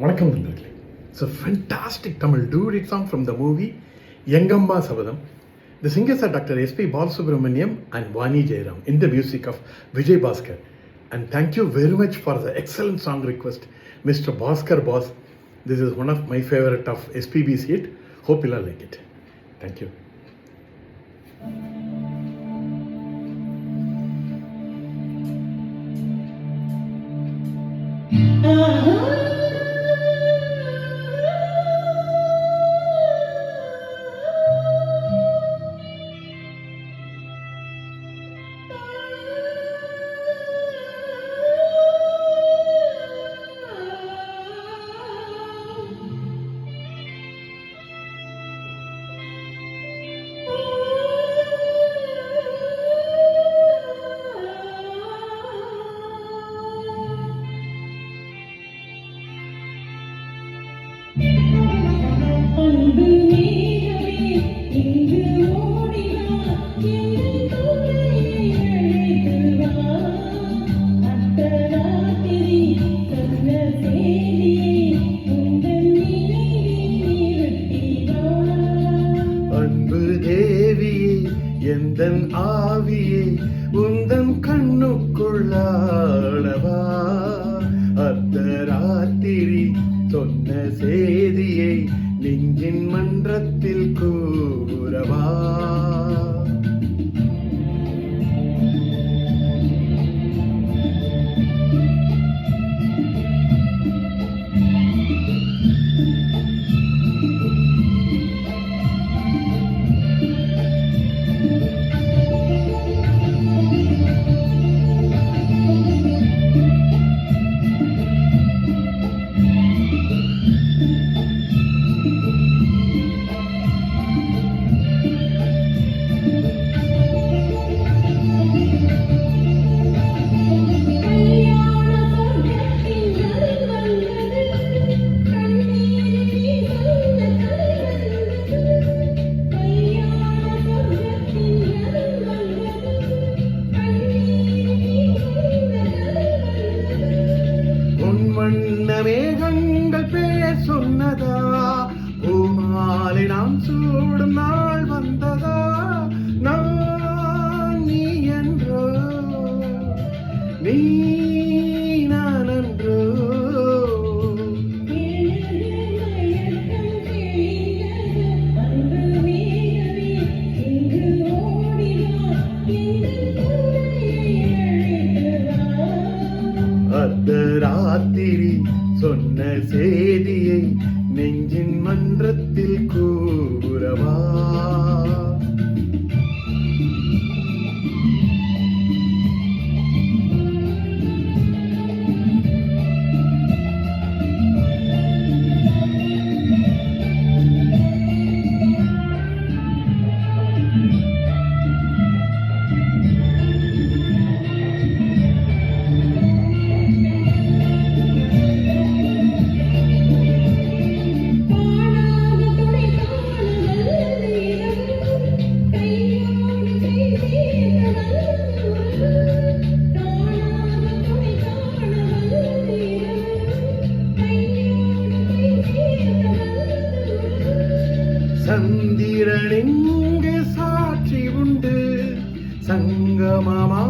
வணக்கம் நண்பர்களே. It's a fantastic Tamil duet song from the movie Yangamma Savadam. The singers are Dr. S.P. Balasubramaniam and Vani Jairam in the music of Vijay Bhaskar. And thank you very much for the excellent song request, Mr. Bhaskar Boss. This is one of my favorite of SPB's hit. Hope you'll like it. Thank you. எந்தன் ஆவியே உந்தன் கண்ணுக்குள்ளாடவா, அர்த்தராத்திரி சொன்ன செய்தியை நெஞ்சின் மன்றத்தில் கூறவா. மேகங்கள் பேர் சொன்னதா, பூமாலை நாம் சூடும் நாள் வந்ததா, நான் நீ என்றோ நீ நான் என்றோ. அர்த்தராத்திரி சொன்ன செய்தியை நெஞ்சின் மன்றத்தில் கூறவா. சந்திரனிங்கு சாட்சி உண்டு, சங்கமமா